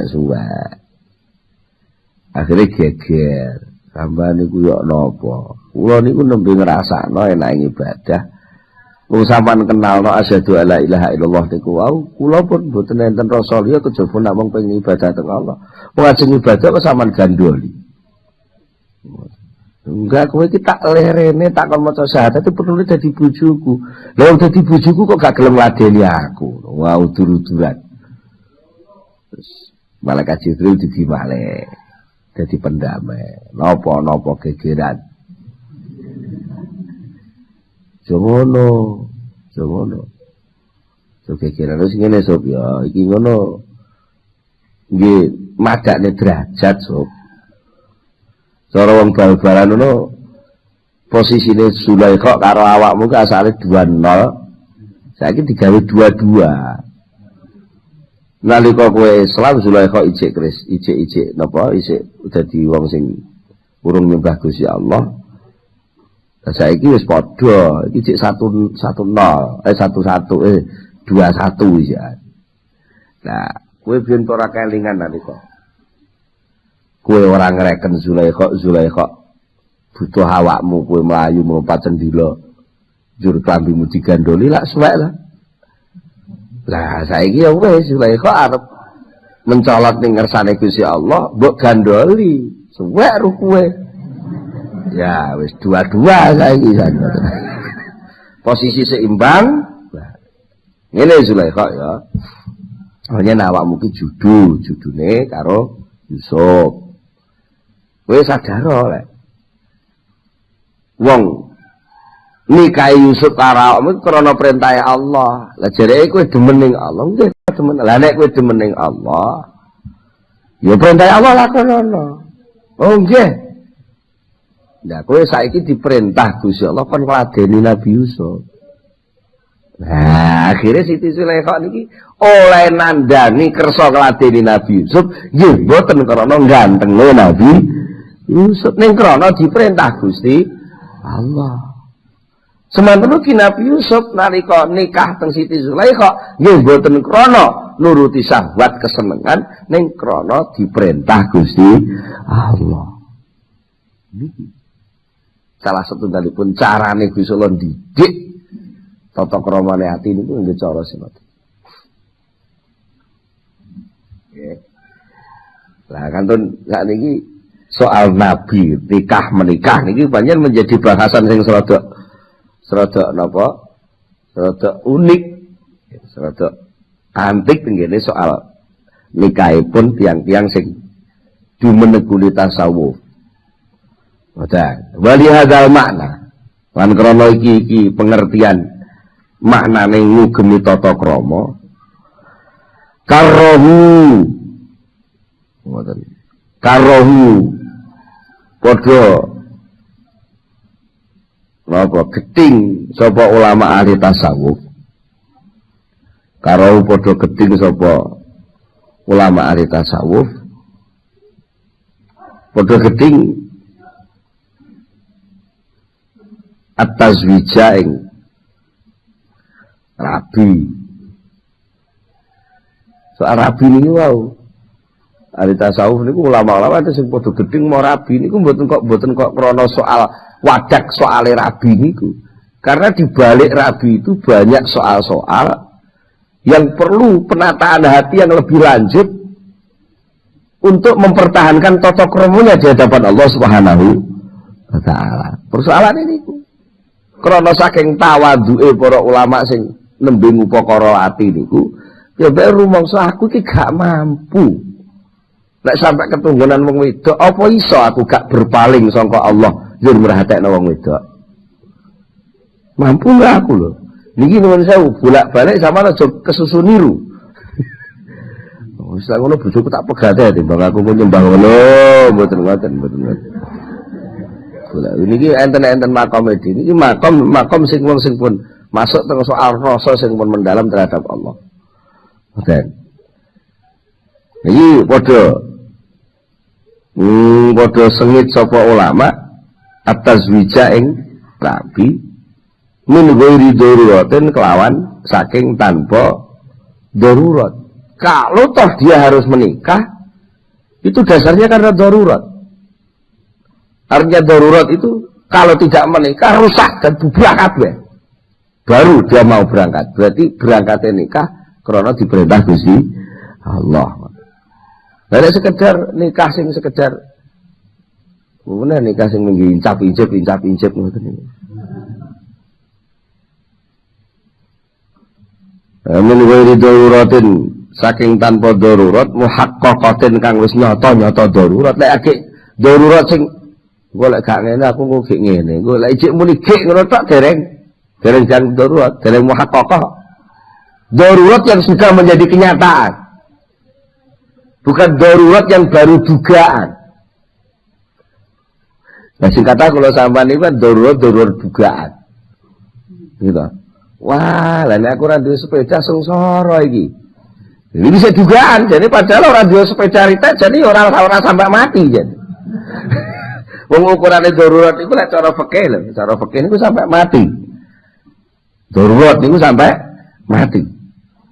suwek. Akhirnya geger. Sampai niku yo napa? Kula niku nembe ngrasakno enak ibadah. Wong sampean kenalno asyhadu alla ilaha illallah niku wau, kula pun mboten enten rasa liya kejaba namung pengen ibadah teng Allah. Wong ajeng ibadah kok sampean gandoli. Enggak, kowe iki tak lerene tak kon maca syahadat itu perlu dadi bojoku. Lah wong dadi bojoku kok gak gelem ladeni aku. Wau dur-duran. Terus malaikat Jibril dibalik. Jadi pendamai, nopo gegeran. Jomono. So gegeran terus ngene sob ya, iki ngono. Nggih, madakne derajat sob. Cara wong bal-balan ngono posisine Zulaikha karo awakmu ki asale 2-0. Saiki digawe 2-2. Nalika kowe Islam Zulaikha ijik napa isik dadi wong sing urung nyembah Gusti Allah. Lah saiki wis padha, iki cek 1-1 2-1 ya. Nah, kowe ben ora kelingan nalika. Kowe ora ngreken Zulaikha butuh awakmu kowe mlayu mlumpat cendhila. Jur klambimu digandoli lak suwek lah. Lah saiki ya wis Zulaikha arep mencolot ning ngersane Gusti Allah, mbok gandoli, suwek rukuhe. Ya wis 2-2 saiki jan. Posisi seimbang. Lah ngene Zulaikha ya. Hanya awakmu ki judune karo Yusuf. Kowe sadar lek. Wong nikahi Yusuf karo awakmu krana perintah Allah. Lah jareke kowe demen ning Allah, nggih demen. Lah nek kowe demen ning Allah, ya perintah Allah lakonono. Oh nggih. Lah kowe saiki diperintah Gusti Allah kon ngladeni Nabi Yusuf. Nah, akhirnya Siti Zulaikha niki oleh nandani kersa ngladeni Nabi Yusuf, nggih mboten krana gantenge Nabi Yusuf, ning krana diperintah Gusti Allah. Semanten ugi Nabi Yusuf nalika nikah teng Siti Zulaikha nggih mboten krana nuruti syahwat kesenengan, ning krana diperintah Gusti Allah. Niki. salah setunggalipun carane Gusti Allah didik tata kramane ati niku nggih cara seperti. Nggih. Lah kantun sakniki soal nabi nikah menikah niki pancen menjadi bahasan sing serada napa? Serada unik, serada antik tenggene soal nikahipun tiang-tiang sing dumeneguli tasawuf. Ngoten. Wali hadzal makna. Lan krana iki pengertian maknane ngugemi tata krama karahu. Ngoten. Karahu padha napa geting sapa ulama ahli tasawuf. Karahu padha geting sapa ulama ahli tasawuf. Padha geting at-tazwija ing rabi. Soal rabi niku wau. Ahli tasawuf niku ulama-ulama itu sing padha gedeng mau rabi niku mboten kok krana soal wadak soale rabi niku. Karena di balik rabi itu banyak soal-soal yang perlu penataan hati yang lebih lanjut untuk mempertahankan tata kramanya di hadapan Allah Subhanahu wa taala. Persoalan ini krana saking tawadhuke para ulama sing nembe ngupakara ati niku ya bae rumangsa aku iki gak mampu. Nek sampai ketunggunan wong wedok, apa iso aku gak berpaling sangka Allah yen merhatekno wong wedok? Mampu enggak aku lho. Niki nuwun sewu bolak-balik sama aja kesusu niru. Wis ngono bojoku tak pegate timbang aku nyembah ngono, mboten ngoten. Bolak niki enten-enten makom iki. Niki makom sing wong sing pun masuk teng soal rasa sing pun mendalam terhadap Allah. Ngoten. Iki padha sengit sapa ulama atas wija ing rabi min ghairi daruratin kelawan saking tanpa darurat. Kalau toh dia harus menikah itu dasarnya karena darurat. Artinya darurat itu kalau tidak menikah rusak dan bubar kabeh. Baru dia mau berangkat. Berarti berangkatnya nikah karena diperintah Gusti Allah. Lah sekedar nikah sing sekedar mana nikah sing ngincap-incip ngoten niku. Amin ghairi daruratin saking tanpa darurat muhaqqaqatin kang wis nyata darurat lek akeh darurat sing golek gak ngene aku kok gek ngene. Golek ijik muni gek ngono tok dereng jang darurat, dereng muhaqqaqah. Darurat yang sudah menjadi kenyataan. Bukan darurat yang baru dugaan. Nah singkatnya kalau sampai ini kan darurat dugaan. Gitu. Wah, lah aku radio sepeda sengsara iki. Ini bisa dugaan. Jadi padahal radio sepeda rita jadi orang sampai mati jadi. Wong ukurane darurat itu lah cara fikih lho. Cara fikih niku sampai mati. Darurat niku sampai mati.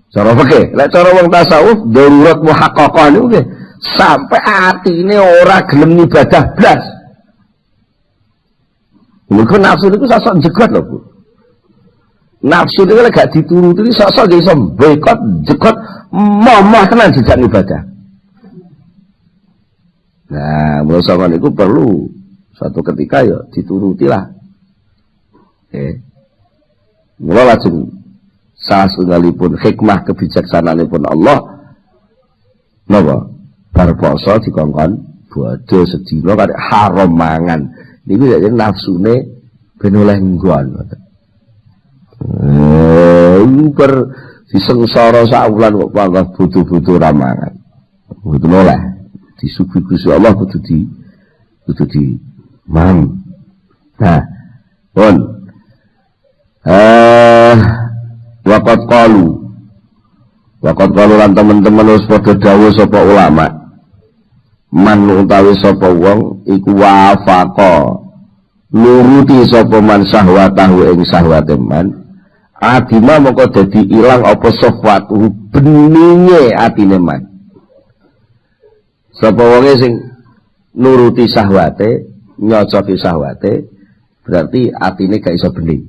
Cara fikih, lek cara wong tasawuf darurat muhaqqaqah niku nggih sampai atine ora gelem ibadah blas. Mergo nafsu niku sosok jegot lho, Bu. Nafsu niku lek gak dituruti sosok iso boikot, jegot, momah tenan dijak ibadah. Nah, menurut sampeyan niku perlu suatu ketika ya diturutilah. Mula lajeng salah setunggalipun hikmah kebijaksanaanipun Allah napa bar poso dikongkon bodho sedina karek haram mangan niku nek nafsune ben oleh nggon per disengsara saulan kok pangkat butuh-butuh ramangan mboten oleh disuguhi Gusti Allah kudu di mang. Nah pun Waqat qalu lan teman-teman wis padha dawuh sapa ulama man utawi sapa wong iku wafaqa nuruti sapa man syahwatahu ing syahwate man adima moko dadi ilang apa safwatu beninge atine man sapa wonge sing nuruti syahwate nyocoki syahwate berarti atine gak iso bening.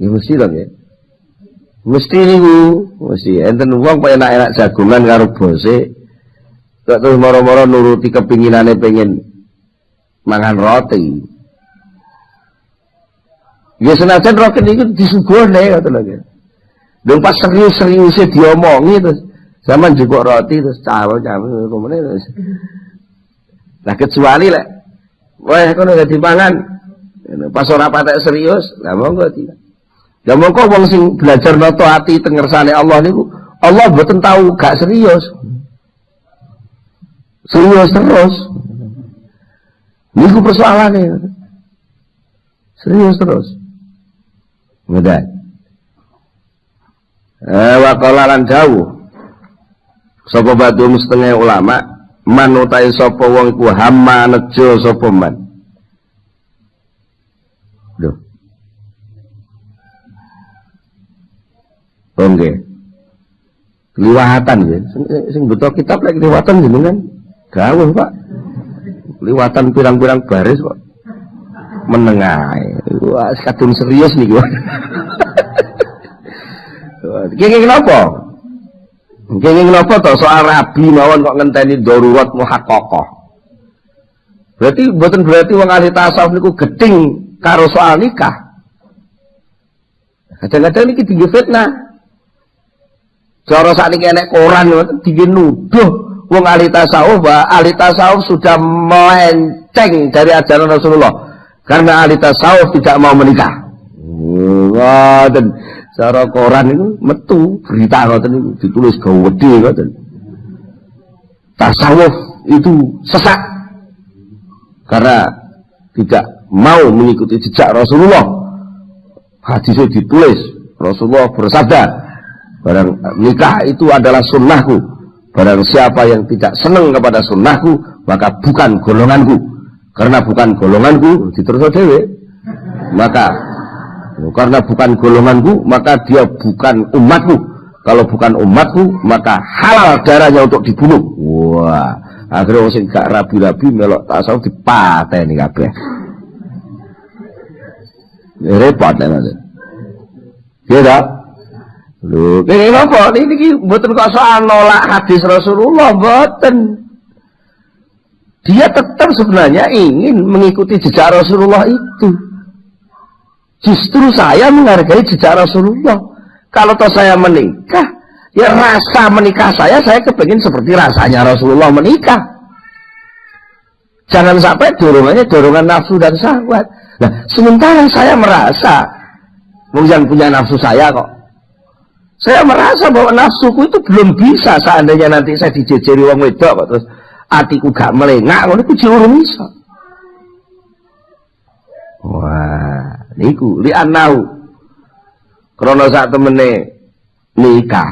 Ya mesti dong ya. Mesti niku, mesti enten wong kok enak-enak jagongan karo bose. Kok terus moro-moro nuruti kepinginane pengen mangan roti. Ya senajan roti niku disuguhne ngoten lho. Lha pas serius-seriuse diomongi terus zaman juga roti terus calo-calo ngomongane terus. Lah kecuali lek wah kono gak dipangan. Pas ora patek serius, lah monggo tidak. Ya mongko wong sing belajar noto ati teng ngersane Allah niku, Allah mboten tahu gak serius. Serius terus. Niku persoalane. Serius terus. Mudah. Wa qala lan dawuh. Sapa batu setengah ulama, man utai sapa wong iku hamma nejo sapa man. Duh. Oke. Liwatan ya. Sing butuh kitab lek liwatan jenengan. Gawuh, Pak. Liwatan pirang-pirang baris kok. Menengah. Wah, kadung serius niku. Kenging kenapa? Kenging kenapa to soal rabi mawon kok ngenteni darurat muhaqqaqah. Berarti mboten berarti wong ahli tasawuf niku gedeng karo soal nikah. Kadang-kadang niki tinggi fitnah. Cara sakniki enek koran ngoten tinggi nuduh wong ahli tasawuf bahwa ahli tasawuf sudah melenceng dari ajaran Rasulullah karena ahli tasawuf tidak mau menikah. Ngoten. Cara koran itu metu berita ngoten niku ditulis gawedhe ngoten. Tasawuf itu sesat karena tidak mau mengikuti jejak Rasulullah. Hadisnya ditulis Rasulullah bersabda, barang nikah itu adalah sunnahku. Barang siapa yang tidak senang kepada sunnahku, maka bukan golonganku. Karena bukan golonganku, diterus dhewe. Maka karena bukan golonganku, maka dia bukan umatku. Kalau bukan umatku, maka halal darahnya untuk dibunuh. Wah, akhirnya orang sing gak rabi-rabi melok tasawuf dipateni kabeh. Repot nanti. Iya lho, kene napa niki mboten kok soal nolak hadis Rasulullah, mboten. Dia tetap sebenarnya ingin mengikuti jejak Rasulullah itu. Justru saya menghargai jejak Rasulullah. Kalau toh saya menikah, ya rasa menikah saya kepengin seperti rasanya Rasulullah menikah. Jangan sampai dorongannya dorongan nafsu dan syahwat. Nah, sementara saya merasa yang punya nafsu saya kok. Saya merasa bahwa nafsuku itu belum bisa seandainya nanti saya dijejeri wong wedok kok terus atiku gak melengak ngono ku urung iso. Wah, niku li anau. Krana sak temene nikah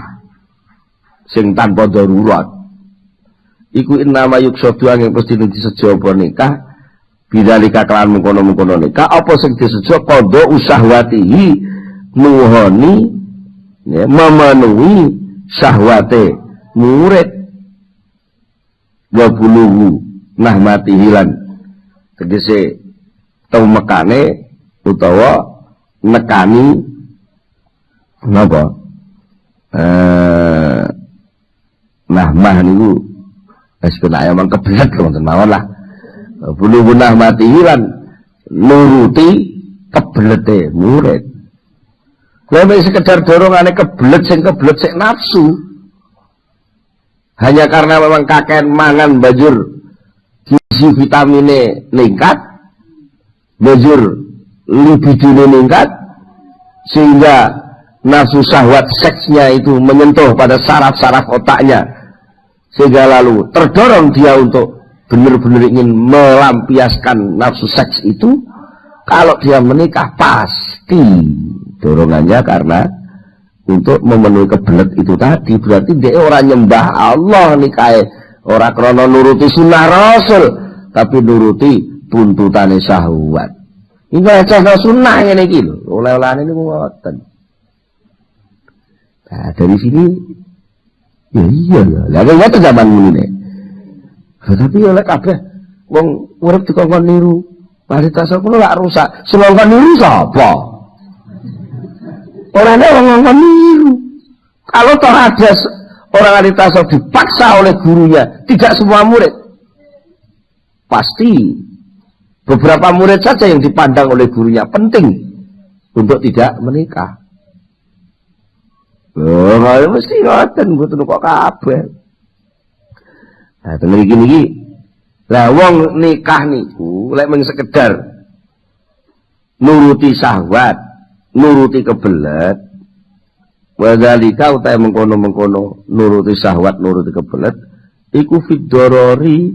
sing tanpa darurat. Iku innama yuksadu angin pasti disejo apa nikah bidzalika kelawan mengkono-mengkono nikah apa sing disejo qadha usahwatihi nuhoni ya, memenuhi syahwate murid wabuluhu nahmati hilan tegese tau mekane utawa nekani napa nahmah niku wis kena ayam kebelet wonten mawon lah buluhu nahmati hilan nuruti kebelete murid. Lha sekedar dorongane kebelet sing nafsu. Hanya karena memang kakek mangan banjur gizi vitamine ningkat, banjur libidine ningkat, sehingga nafsu syahwat seksnya itu menyentuh pada saraf-saraf otaknya, sehingga lalu terdorong dia untuk benar-benar ingin melampiaskan nafsu seks itu. Kalau dia menikah pasti dorongannya karena untuk memenuhi kebelet itu tadi. Berarti dia orang nyembah Allah nikahe ora krana nuruti sunnah Rasul, tapi nuruti tuntutane syahwat. Iki aja sunnah ngene iki lho, oleh-olehane niku ngoten. Nah, dari sini ya iya ya. Lah ngoten zaman ngene. Tapi oleh kabeh wong urip dikongkon niru Mari tasawuf kulo lak rusak. Semongkon niru sapa? Orangnya orang niru. Kalau toh ada orang ahli tasawuf dipaksa oleh gurunya, tidak semua murid. Pasti beberapa murid saja yang dipandang oleh gurunya penting untuk tidak menikah. Oh, mesti ngoten mboten kok kabeh. Nah, tenan iki. Lah wong nikah niku lek mung sekedar nuruti syahwat, nuruti kebelet, wadzalika utahe mengkono-mengkono nuruti syahwat, nuruti kebelet, iku fidorori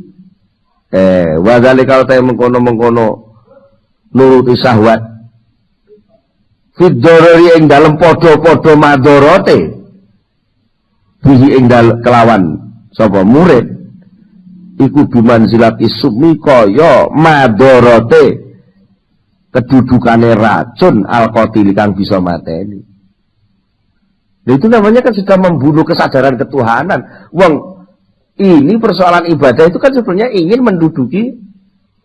wadzalika utahe mengkono-mengkono nuruti syahwat, fidorori ing dalem padha-padha madorote, bihi ing kelawan sapa murid. Iku bimanzilati sumi kaya madorote kedudukane racun alkotil kang bisa mateni. Nah, itu namanya kan sudah membunuh kesadaran ketuhanan. Wong ini persoalan ibadah itu kan sebenarnya ingin menduduki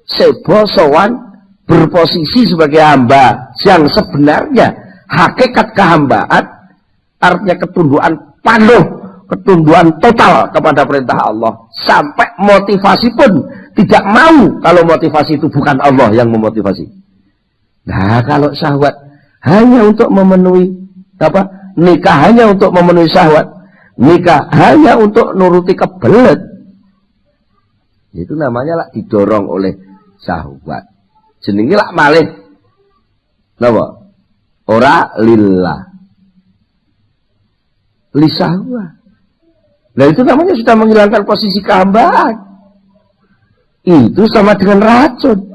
sebo sowan berposisi sebagai hamba yang sebenarnya hakikat kehambaan artinya ketundukan penuh, ketundukan total kepada perintah Allah, sampai motivasi pun tidak mau kalau motivasi itu bukan Allah yang memotivasi. Nah, kalau syahwat hanya untuk memenuhi nikah hanya untuk memenuhi syahwat, nikah hanya untuk nuruti kebelet, itu namanya lah didorong oleh syahwat. Jenenge lak malih napa? Ora lillah, li syahwat. Nah, itu namanya sudah menghilangkan posisi kehambaan. Itu sama dengan racun.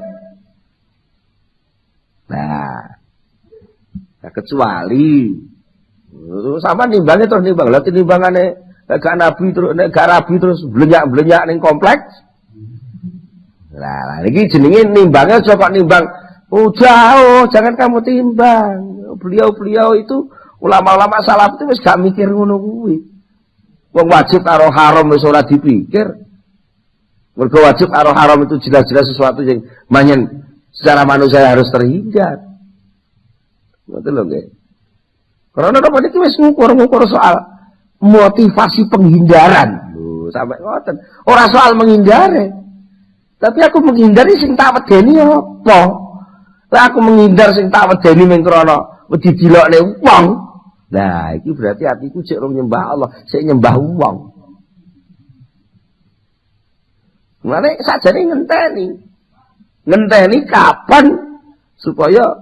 Nah kecuali sama nimbangnya terus nimbang. Lah timbangane gak nabi terus nek gak rabi terus blenyak-blenyak ning kompleks. Lah iki jenenge nimbangnya coba nimbang. Jauh, jangan kamu timbang. Beliau-beliau itu ulama-ulama salaf itu wis gak mikir ngono kuwi. Wong wajib karo haram wis ora dipikir. Mergo wajib karo haram itu jelas-jelas sesuatu yang manyen secara manusia harus terhindar. Ngoten lho nggih. Karena apa iki wis ngukur-ngukur soal motivasi penghindaran. Lho, sampai ngoten. Ora soal menghindari. Tapi aku menghindari sing tak wedeni apa? Lah aku menghindar sing tak wedeni mung krana wedi dilokne wong. Nah, itu berarti hatiku cek rong nyembah Allah, cek nyembah uang. Mana saja nih ngenteni kapan supaya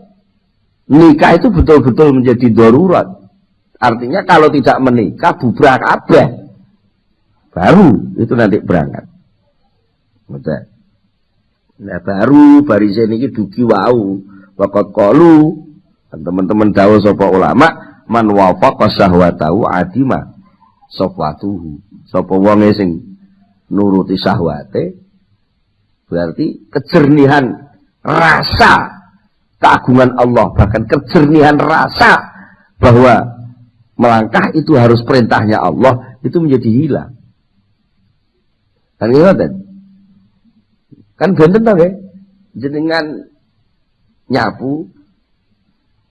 nikah itu betul-betul menjadi darurat. Artinya kalau tidak menikah bubrah kabeh, baru itu nanti berangkat. Betul. Nah baru barise niki dugi wau, waqat qalu teman-teman dawuh sapa ulama. Man wafaqa syahwatahu adima safwatuhu. Sapa wonge sing nuruti syahwate berarti kejernihan rasa keagungan Allah, bahkan kejernihan rasa bahwa melangkah itu harus perintahnya Allah, itu menjadi hilang. Kan ngoten. Kan benten to nggih. Jenengan nyapu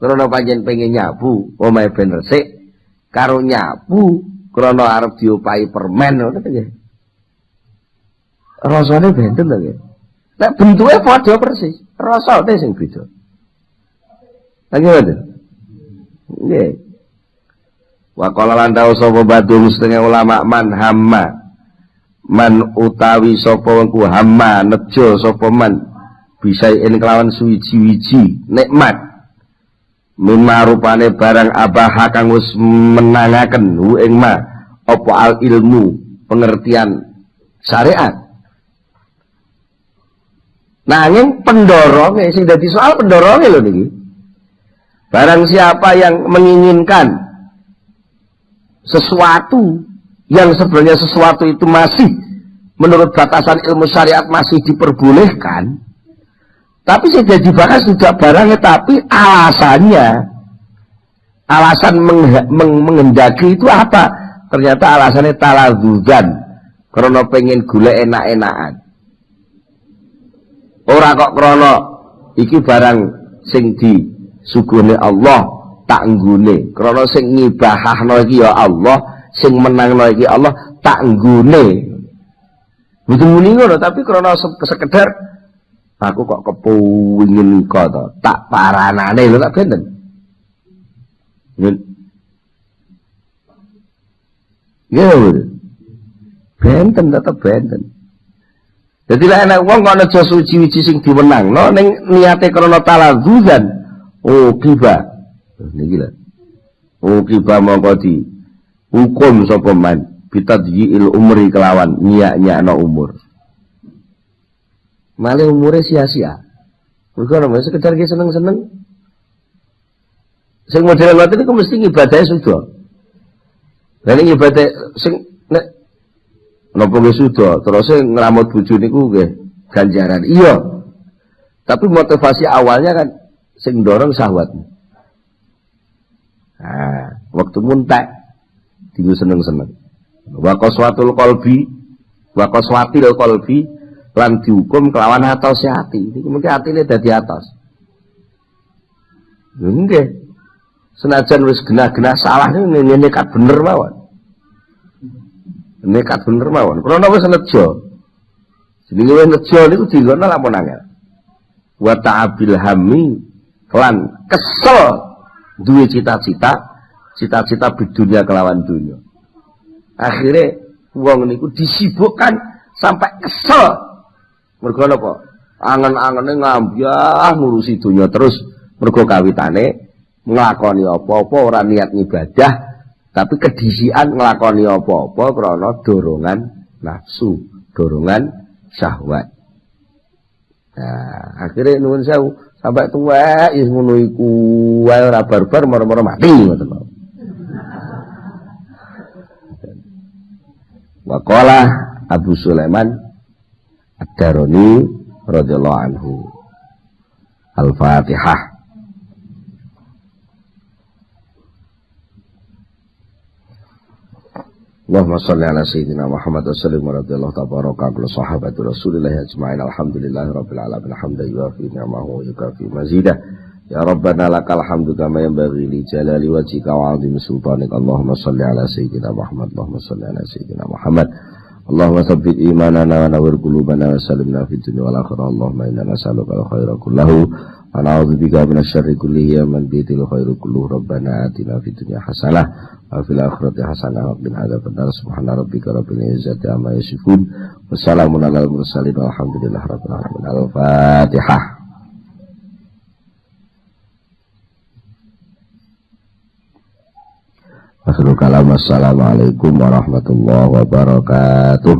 krana panjen pengen nyapu, omahe ben resik, karo nyapu krana arep diopahi permen ngono nggih. Rasane benten to nggih. Nek bentuke padha persis, rasane sing beda. Lagi ngoten. Nggih. Wa qala lan dawu sapa badung setengah ulama man hamma. Man utawi sapa wengku hamma nejo sapa man bisa ing kelawan suwiji-wiji nikmat. Mimma rupane barang abah kang wis menangaken hu ing ma apa al ilmu pengertian syariat. Nanging pendorongnya sing dadi soal pendorongnya lho niki. Barang siapa yang menginginkan sesuatu yang sebenarnya sesuatu itu masih menurut batasan ilmu syariat masih diperbolehkan, tapi sudah dibahas juga barangnya, tapi alasan menghendaki itu apa? Ternyata alasannya taladzuzan, karena pengen gula enak-enakan. Ora kok krana iki barang sing disuguhne Allah tak nggone krana sing ngibahahno iki ya Allah, sing menangno iki Allah tak nggone. Mboten muni ngono, tapi krana sekedar aku kok kepengin kok to, tak paranane lho tak benten. Ya, benten tetep benten. Jadi lah enak wong kok aja suci-suci sing diwenangno ning niate krana taladzuzan. Oh kiba. Niki lho. Oh kiba mongko di hukum sapa man bitadyiil umri kelawan nyak-nyakno umur. Malah umure sia-sia. Mergo ora sekedar ki seneng-seneng. Sing model ngoten niku mesti ngibadahe sudah. Lah ning ibadah sing nek napa nggih sudah terus ngramut bojo niku nggih ganjaran. Iya. Tapi motivasi awalnya kan sing ndorong syahwat. Nah, waktu muntek diku seneng-seneng. Wa qaswatul qalbi, wa qaswatil qalbi lan dihukum kelawan atos hati. Iki mungkin atine dadi atos. Nggih. Senajan wis genah-genah salah niku nekat bener mawon. Nekat bener mawon. Krana wis nejo. Jenenge wis nejo niku digono lamun angel. Wa ta'abil hammi lan kesel duwe cita-cita bidunya kelawan dunya. Akhirnya wong niku disibukkan sampai kesel. Mergo napa? Angen-angene ngambyah ngurusi dunya terus mergo kawitane nglakoni apa-apa ora niat ibadah, tapi kedisian nglakoni apa-apa krana dorongan nafsu, dorongan syahwat. Nah, akhirnya nuwun sewu sampai tuwek is ngono iku wae ora barbar moro-moro mati ngoten. Wa qala Abu Sulaiman Ad-Darani radhiyallahu anhu. Al-Fatihah. Allahumma shalli ala sayyidina Muhammad wa sallim radhiyallahu tabaraka ala sahabati Rasulillah ajma'in. Alhamdulillahi rabbil alamin. Hamdan yuwafi ni'amahu wa yukafi mazidah. Ya Rabbana lakal hamdu kama yanbaghi li jalali wajhika wa 'azimi sultanik. Allahumma shalli ala sayyidina Muhammad. Allahumma shalli ala sayyidina Muhammad. Allahumma tsabbit imanana wa nawwir qulubana wa sallimna fid dunya wal akhirah. Allahumma inna nas'aluka al-khaira kullahu wa na'udzubika minasy-syarri kullihi ya man biyadil khairu kulluhu. Rabbana atina fid dunya hasanah wa fil akhirati hasanah wa qina adzabannar. Subhana rabbika rabbil izzati amma yasifun wa salamun alal mursalin walhamdulillahi rabbil alamin. Al-Fatihah. Assalamualaikum warahmatullahi wabarakatuh.